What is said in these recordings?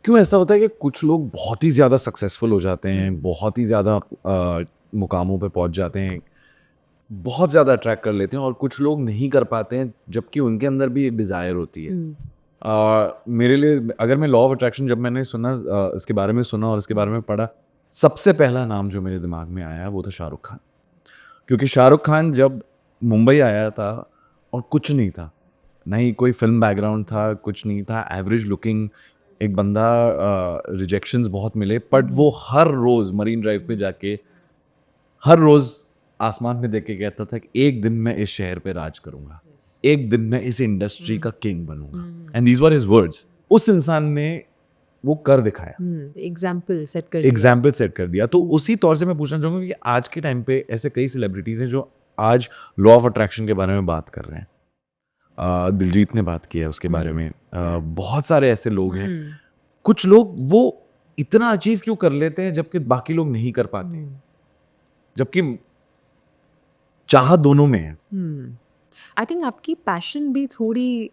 क्यों ऐसा होता है कि कुछ लोग बहुत ही ज़्यादा सक्सेसफुल हो जाते हैं, बहुत ही ज़्यादा मुकामों पे पहुंच जाते हैं, बहुत ज़्यादा अट्रैक्ट कर लेते हैं, और कुछ लोग नहीं कर पाते हैं जबकि उनके अंदर भी एक डिज़ायर होती है। मेरे लिए अगर मैं लॉ ऑफ अट्रैक्शन जब मैंने सुना, इसके बारे में सुना और इसके बारे में पढ़ा, सबसे पहला नाम जो मेरे दिमाग में आया वो था शाहरुख खान। क्योंकि शाहरुख खान जब मुंबई आया था और कुछ नहीं था, ना ही कोई फिल्म बैकग्राउंड था, कुछ नहीं था, एवरेज लुकिंग एक बंदा, रिजेक्शंस बहुत मिले, बट वो हर रोज़ मरीन ड्राइव पे जाके हर रोज़ आसमान में देख के कहता था कि एक दिन मैं इस शहर पे राज करूंगा, एक दिन मैं इस इंडस्ट्री का किंग बनूंगा, and these were his words. उस इंसान ने वो कर दिखाया, एग्जाम्पल सेट कर दिया। एग्जाम्पल सेट कर दिया। तो उसी तौर से मैं पूछना चाहूंगा कि आज के टाइम पे ऐसे कई सेलिब्रिटीज हैं जो आज लॉ ऑफ अट्रैक्शन के बारे में बात कर रहे हैं। दिलजीत ने बात की है उसके बारे में, बहुत सारे ऐसे लोग हैं। कुछ लोग वो इतना अचीव क्यों कर लेते हैं जबकि बाकी लोग नहीं कर पाते, जबकि चाहत दोनों में है। आई थिंक आपकी पैशन भी थोड़ी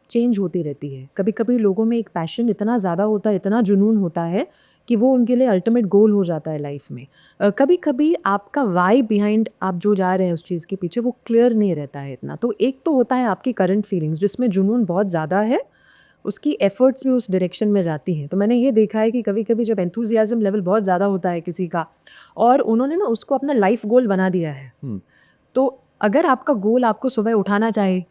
चेंज होती रहती है। कभी कभी लोगों में एक पैशन इतना ज़्यादा होता है, इतना जुनून होता है कि वो उनके लिए अल्टीमेट गोल हो जाता है लाइफ में। कभी कभी आपका वाई बिहाइंड आप जो जा रहे हैं उस चीज़ के पीछे वो क्लियर नहीं रहता है इतना। तो एक तो होता है आपकी करंट फीलिंग्स जिसमें जुनून बहुत ज़्यादा है, उसकी एफर्ट्स भी उस डायरेक्शन में जाती हैं। तो मैंने ये देखा है कि कभी कभी जब एंथुजियाज्म लेवल बहुत ज़्यादा होता है किसी का और उन्होंने ना उसको अपना लाइफ गोल बना दिया है, तो अगर आपका गोल आपको सुबह उठाना चाहे,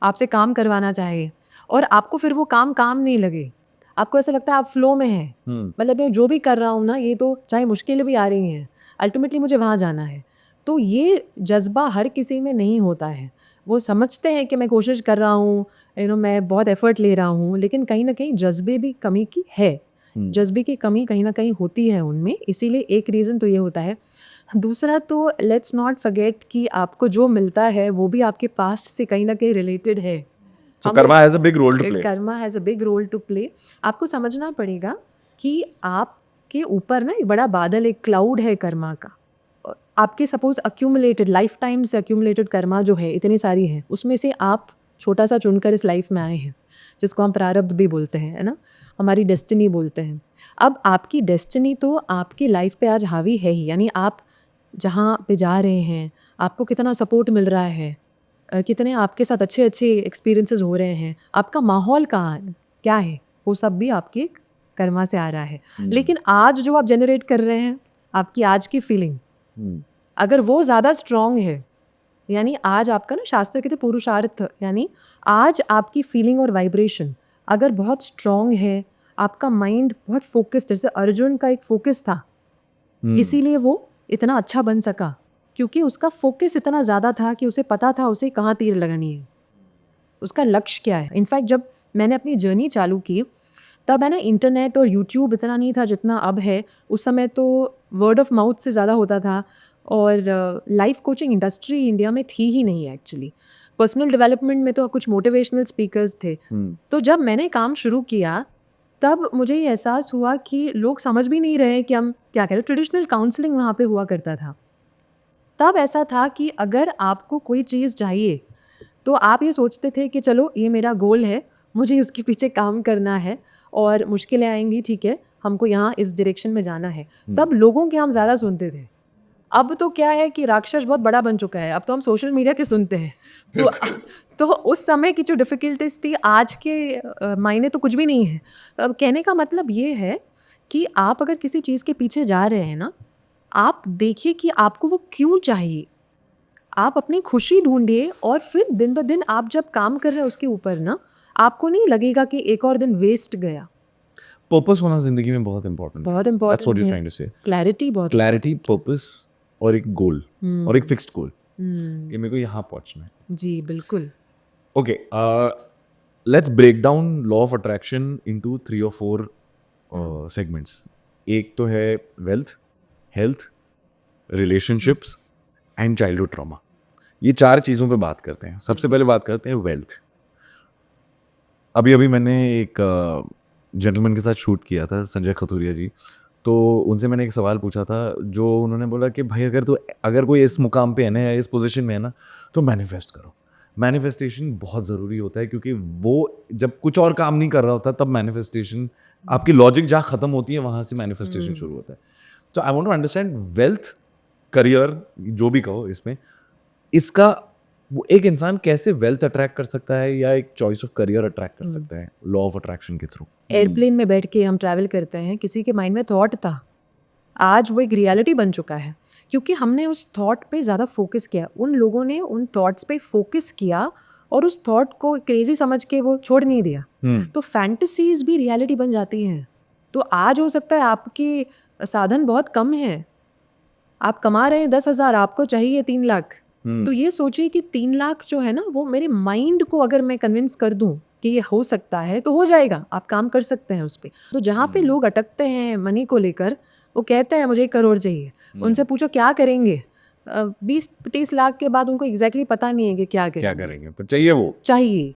आपसे काम करवाना चाहे और आपको फिर वो काम नहीं लगे, आपको ऐसा लगता है आप फ्लो में हैं, मतलब मैं जो भी कर रहा हूँ ना, ये तो चाहे मुश्किलें भी आ रही हैं, अल्टीमेटली मुझे वहाँ जाना है। तो ये जज्बा हर किसी में नहीं होता है। वो समझते हैं कि मैं कोशिश कर रहा हूँ, मैं बहुत एफर्ट ले रहा हूँ, लेकिन कहीं ना कहीं जज्बे भी कमी की है, जज्बे की कमी कहीं ना कहीं होती है उनमें। इसीलिए एक रीज़न तो ये होता है। दूसरा तो लेट्स नॉट फॉरगेट कि आपको जो मिलता है वो भी आपके पास्ट से कहीं ना कहीं रिलेटेड है। So karma has a big role to play. Karma has a big role to play. आपको समझना पड़ेगा कि आपके ऊपर ना एक बड़ा बादल, एक क्लाउड है कर्मा का। और आपके सपोज अक्यूमुलेटेड लाइफ टाइम से अक्यूमुलेटेड कर्मा जो है इतनी सारी है, उसमें से आप छोटा सा चुनकर इस लाइफ में आए हैं, जिसको हम प्रारब्ध भी बोलते हैं, है ना, हमारी डेस्टिनी बोलते हैं। अब आपकी डेस्टिनी तो आपकी लाइफ पे आज हावी है ही, यानी आप जहाँ पे जा रहे हैं आपको कितना सपोर्ट मिल रहा है, कितने आपके साथ अच्छे अच्छे एक्सपीरियंसेस हो रहे हैं, आपका माहौल कहाँ क्या है, वो सब भी आपके कर्मा से आ रहा है। लेकिन आज जो आप जनरेट कर रहे हैं, आपकी आज की फीलिंग अगर वो ज़्यादा स्ट्रॉन्ग है, यानी आज आपका ना शास्त्र कहते पुरुषार्थ, यानी आज आपकी फीलिंग और वाइब्रेशन अगर बहुत स्ट्रॉन्ग है, आपका माइंड बहुत फोकस्ड, जैसे अर्जुन का एक फोकस था, इसीलिए वो इतना अच्छा बन सका, क्योंकि उसका फोकस इतना ज़्यादा था कि उसे पता था उसे कहाँ तीर लगानी है, उसका लक्ष्य क्या है। इनफैक्ट जब मैंने अपनी जर्नी चालू की तब है ना, इंटरनेट और यूट्यूब इतना नहीं था जितना अब है। उस समय तो वर्ड ऑफ माउथ से ज़्यादा होता था, और लाइफ कोचिंग इंडस्ट्री इंडिया में थी ही नहीं एक्चुअली। पर्सनल डेवलपमेंट में तो कुछ मोटिवेशनल स्पीकर्स थे। तो जब मैंने काम शुरू किया तब मुझे ये एहसास हुआ कि लोग समझ भी नहीं रहे कि हम क्या करें। ट्रेडिशनल काउंसलिंग वहाँ पे हुआ करता था। तब ऐसा था कि अगर आपको कोई चीज़ चाहिए तो आप ये सोचते थे कि चलो ये मेरा गोल है, मुझे इसके पीछे काम करना है, और मुश्किलें आएंगी, ठीक है, हमको यहाँ इस डायरेक्शन में जाना है। तब लोगों के हम ज़्यादा सुनते थे। अब तो क्या है कि राक्षस बहुत बड़ा बन चुका है, अब तो हम सोशल मीडिया के सुनते हैं। तो उस समय की जो डिफ़िकल्टीज थी आज के मायने तो कुछ भी नहीं है। अब कहने का मतलब ये है कि आप अगर किसी चीज़ के पीछे जा रहे हैं ना, आप देखिए कि आपको वो क्यों चाहिए, आप अपनी खुशी ढूंढिए, और फिर दिन ब दिन आप जब काम कर रहे हैं उसके ऊपर ना, आपको नहीं लगेगा कि एक और दिन वेस्ट गया। पर्पस होना जिंदगी में बहुत इंपॉर्टेंट, बहुत इम्पोर्टेंट है। क्लैरिटी बहुत, क्लैरिटी, पर्पस और एक गोल, और एक फिक्स्ड गोल कि मेरे को यहाँ पहुंचना है। जी बिल्कुल। Okay, let's break down law of attraction into 3 or 4 segments. एक तो है wealth, health, relationships and childhood trauma. ये 4 चीज़ों पे बात करते हैं। सबसे पहले बात करते हैं वेल्थ। अभी मैंने एक जेंटलमैन के साथ शूट किया था, संजय खतूरिया जी। तो उनसे मैंने एक सवाल पूछा था, जो उन्होंने बोला कि भाई अगर कोई इस मुकाम पे है ना, या इस पोजीशन में है ना, तो मैनिफेस्ट करो। मैनिफेस्टेशन बहुत ज़रूरी होता है, क्योंकि वो जब कुछ और काम नहीं कर रहा होता तब मैनिफेस्टेशन आपकी लॉजिक जहाँ खत्म होती है वहाँ से मैनिफेस्टेशन हम्म। शुरू होता है. तो I want to understand wealth, career, जो भी कहो इसमें, इसका वो एक इंसान कैसे वेल्थ अट्रैक्ट कर सकता है या एक चॉइस ऑफ करियर अट्रैक्ट कर सकता है लॉ ऑफ अट्रैक्शन के थ्रू. एयरप्लेन में बैठ के हम ट्रैवल करते हैं, किसी के माइंड में थॉट था, आज वो एक रियलिटी बन चुका है क्योंकि हमने उस थॉट पे ज़्यादा फोकस किया. उन लोगों ने उन थॉट्स पे फोकस किया और उस थॉट को क्रेजी समझ के वो छोड़ नहीं दिया. तो फैंटेसीज भी रियलिटी बन जाती हैं. तो आज हो सकता है आपके साधन बहुत कम हैं, आप कमा रहे हैं 10,000, आपको चाहिए 3 लाख. तो ये सोचिए कि 3 लाख जो है ना, वो मेरे माइंड को अगर मैं कन्विंस कर दूं कि ये हो सकता है तो हो जाएगा, आप काम कर सकते हैं उस पर. तो जहाँ पे लोग अटकते हैं मनी को लेकर, वो कहते हैं मुझे 1 करोड़ चाहिए, उनसे पूछो क्या करेंगे, 20-30 लाख के बाद उनको एग्जैक्टली पता नहीं है कि क्या क्या करेंगे. करेंगे पर चाहिए वो. चाहिए